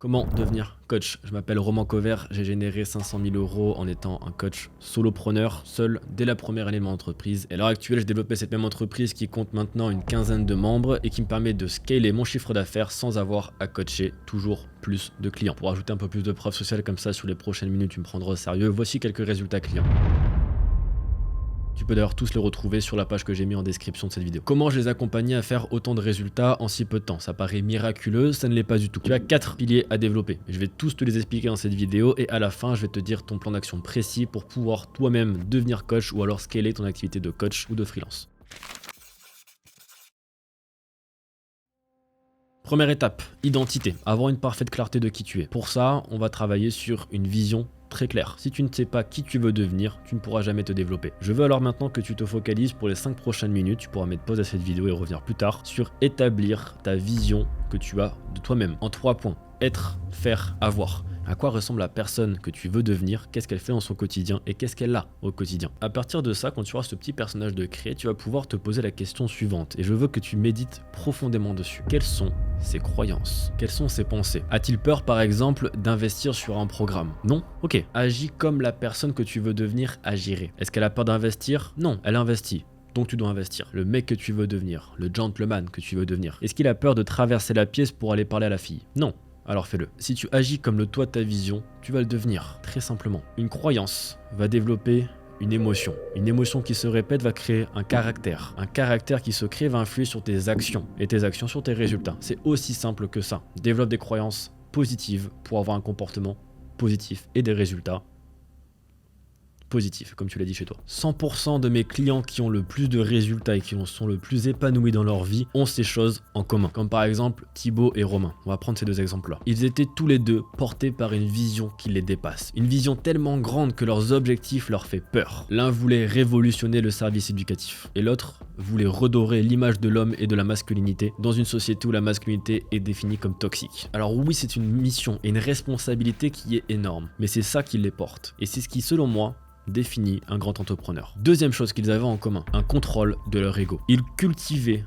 Comment devenir coach? Je m'appelle Romain Covert, j'ai généré 500 000 € en étant un coach solopreneur, seul, dès la première année de mon entreprise. Et à l'heure actuelle, j'ai développé cette même entreprise qui compte maintenant une quinzaine de membres et qui me permet de scaler mon chiffre d'affaires sans avoir à coacher toujours plus de clients. Pour ajouter un peu plus de preuves sociales comme ça, sur les prochaines minutes, tu me prendras au sérieux. Voici quelques résultats clients. Tu peux d'ailleurs tous les retrouver sur la page que j'ai mis en description de cette vidéo. Comment je les accompagnais à faire autant de résultats en si peu de temps? Ça paraît miraculeux, ça ne l'est pas du tout. Tu as 4 piliers à développer. Je vais tous te les expliquer dans cette vidéo et à la fin, je vais te dire ton plan d'action précis pour pouvoir toi-même devenir coach ou alors scaler ton activité de coach ou de freelance. Première étape, identité. Avoir une parfaite clarté de qui tu es. Pour ça, on va travailler sur une vision très clair. Si tu ne sais pas qui tu veux devenir, tu ne pourras jamais te développer. Je veux alors maintenant que tu te focalises pour les 5 prochaines minutes, tu pourras mettre pause à cette vidéo et revenir plus tard, sur établir ta vision que tu as de toi-même. En 3 points, être, faire, avoir. À quoi ressemble la personne que tu veux devenir, qu'est-ce qu'elle fait dans son quotidien et qu'est-ce qu'elle a au quotidien. À partir de ça, quand tu auras ce petit personnage de créer, tu vas pouvoir te poser la question suivante et je veux que tu médites profondément dessus. Quelles sont ses croyances? Quelles sont ses pensées? A-t-il peur par exemple d'investir sur un programme? Non? Ok. Agis comme la personne que tu veux devenir agirait. Est-ce qu'elle a peur d'investir? Non, elle investit. Donc tu dois investir. Le mec que tu veux devenir, le gentleman que tu veux devenir. Est-ce qu'il a peur de traverser la pièce pour aller parler à la fille? Non. Alors fais-le. Si tu agis comme le toit de ta vision, tu vas le devenir, très simplement. Une croyance va développer une émotion. Une émotion qui se répète va créer un caractère. Un caractère qui se crée va influer sur tes actions et tes actions sur tes résultats. C'est aussi simple que ça. Développe des croyances positives pour avoir un comportement positif et des résultats positif, comme tu l'as dit chez toi. 100% de mes clients qui ont le plus de résultats et qui sont le plus épanouis dans leur vie ont ces choses en commun. Comme par exemple Thibaut et Romain. On va prendre ces deux exemples-là. Ils étaient tous les deux portés par une vision qui les dépasse. Une vision tellement grande que leurs objectifs leur fait peur. L'un voulait révolutionner le service éducatif et l'autre voulait redorer l'image de l'homme et de la masculinité dans une société où la masculinité est définie comme toxique. Alors oui, c'est une mission et une responsabilité qui est énorme, mais c'est ça qui les porte. Et c'est ce qui, selon moi, définit un grand entrepreneur. Deuxième chose qu'ils avaient en commun, un contrôle de leur ego. Ils cultivaient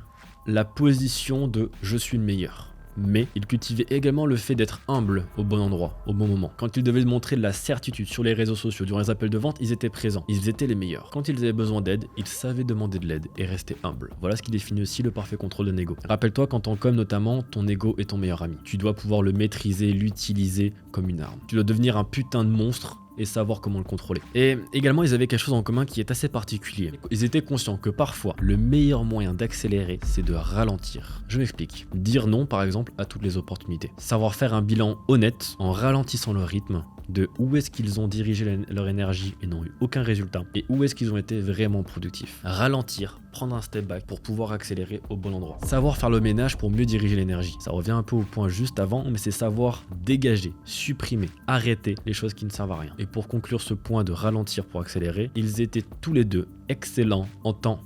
la position de « je suis le meilleur ». Mais ils cultivaient également le fait d'être humble au bon endroit, au bon moment. Quand ils devaient montrer de la certitude sur les réseaux sociaux, durant les appels de vente, ils étaient présents, ils étaient les meilleurs. Quand ils avaient besoin d'aide, ils savaient demander de l'aide et rester humbles. Voilà ce qui définit aussi le parfait contrôle de l'ego. Rappelle-toi qu'en tant qu'homme notamment, ton ego est ton meilleur ami. Tu dois pouvoir le maîtriser, l'utiliser comme une arme. Tu dois devenir un putain de monstre et savoir comment le contrôler. Et également, ils avaient quelque chose en commun qui est assez particulier. Ils étaient conscients que parfois, le meilleur moyen d'accélérer, c'est de ralentir. Je m'explique. Dire non, par exemple, à toutes les opportunités. Savoir faire un bilan honnête en ralentissant leur rythme de où est-ce qu'ils ont dirigé leur énergie et n'ont eu aucun résultat, et où est-ce qu'ils ont été vraiment productifs. Ralentir, prendre un step back pour pouvoir accélérer au bon endroit. Savoir faire le ménage pour mieux diriger l'énergie. Ça revient un peu au point juste avant, mais c'est savoir dégager, supprimer, arrêter les choses qui ne servent à rien. Et pour conclure ce point de ralentir pour accélérer, ils étaient tous les deux excellents en temps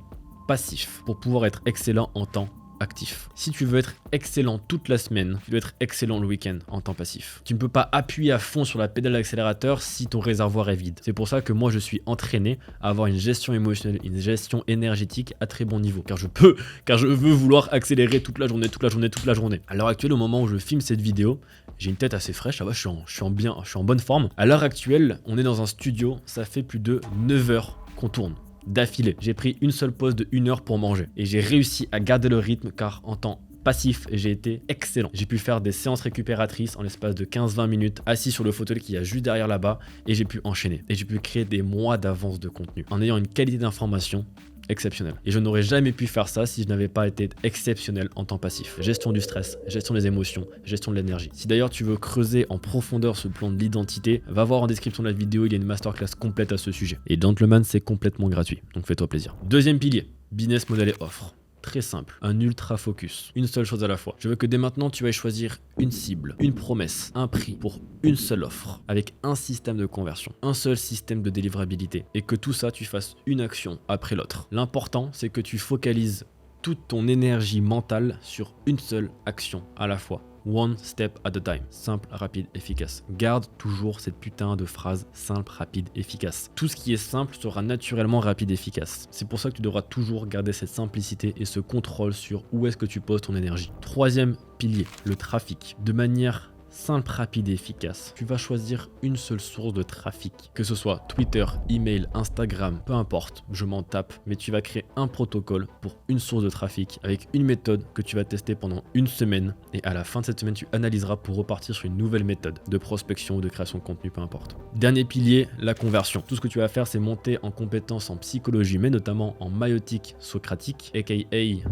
passif pour pouvoir être excellents en temps actif. Si tu veux être excellent toute la semaine, tu dois être excellent le week-end en temps passif. Tu ne peux pas appuyer à fond sur la pédale d'accélérateur si ton réservoir est vide. C'est pour ça que moi je suis entraîné à avoir une gestion émotionnelle, une gestion énergétique à très bon niveau. Car je veux vouloir accélérer toute la journée. À l'heure actuelle, au moment où je filme cette vidéo, j'ai une tête assez fraîche, ça va, je suis en bonne forme. À l'heure actuelle, on est dans un studio, ça fait plus de 9 heures qu'on tourne. D'affilée. J'ai pris une seule pause de 1 heure pour manger. Et j'ai réussi à garder le rythme car en temps passif, j'ai été excellent. J'ai pu faire des séances récupératrices en l'espace de 15-20 minutes, assis sur le fauteuil qui y a juste derrière là-bas, et j'ai pu enchaîner. Et j'ai pu créer des mois d'avance de contenu en ayant une qualité d'information exceptionnelle. Et je n'aurais jamais pu faire ça si je n'avais pas été exceptionnel en temps passif. Gestion du stress, gestion des émotions, gestion de l'énergie. Si d'ailleurs tu veux creuser en profondeur ce plan de l'identité, va voir en description de la vidéo, il y a une masterclass complète à ce sujet. Et Gentleman, c'est complètement gratuit, donc fais-toi plaisir. Deuxième pilier, business model et offre. Très simple, un ultra focus, une seule chose à la fois. Je veux que dès maintenant tu ailles choisir une cible, une promesse, un prix pour une seule offre, avec un système de conversion, un seul système de délivrabilité, et que tout ça tu fasses une action après l'autre. L'important c'est que tu focalises toute ton énergie mentale sur une seule action à la fois. One step at a time. Simple, rapide, efficace. Garde toujours cette putain de phrase simple, rapide, efficace. Tout ce qui est simple sera naturellement rapide, efficace. C'est pour ça que tu devras toujours garder cette simplicité et ce contrôle sur où est-ce que tu poses ton énergie. Troisième pilier, le trafic. De manière simple, rapide et efficace. Tu vas choisir une seule source de trafic, que ce soit Twitter, email, Instagram, peu importe, je m'en tape, mais tu vas créer un protocole pour une source de trafic avec une méthode que tu vas tester pendant une semaine et à la fin de cette semaine, tu analyseras pour repartir sur une nouvelle méthode de prospection ou de création de contenu, peu importe. Dernier pilier, la conversion. Tout ce que tu vas faire, c'est monter en compétences en psychologie, mais notamment en maïotique socratique, aka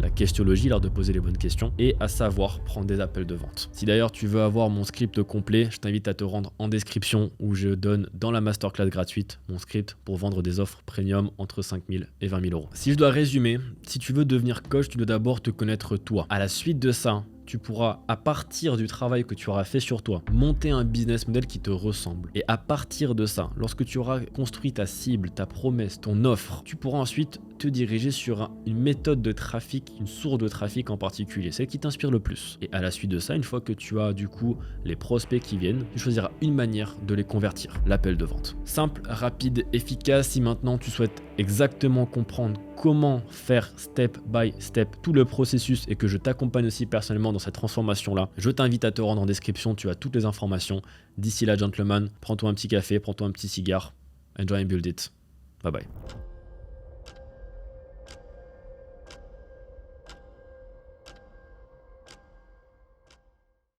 la questiologie, l'art de poser les bonnes questions, et à savoir prendre des appels de vente. Si d'ailleurs tu veux avoir mon script complet, je t'invite à te rendre en description où je donne dans la masterclass gratuite mon script pour vendre des offres premium entre 5 000 et 20 000 euros. Si je dois résumer, si tu veux devenir coach, tu dois d'abord te connaître toi. À la suite de ça, tu pourras, à partir du travail que tu auras fait sur toi, monter un business model qui te ressemble. Et à partir de ça, lorsque tu auras construit ta cible, ta promesse, ton offre, tu pourras ensuite te diriger sur une méthode de trafic, une source de trafic en particulier, celle qui t'inspire le plus. Et à la suite de ça, une fois que tu as du coup les prospects qui viennent, tu choisiras une manière de les convertir, l'appel de vente. Simple, rapide, efficace. Si maintenant tu souhaites exactement comprendre comment faire step by step tout le processus et que je t'accompagne aussi personnellement dans cette transformation-là, je t'invite à te rendre en description, tu as toutes les informations. D'ici là, gentleman, prends-toi un petit café, prends-toi un petit cigare, enjoy and build it. Bye bye.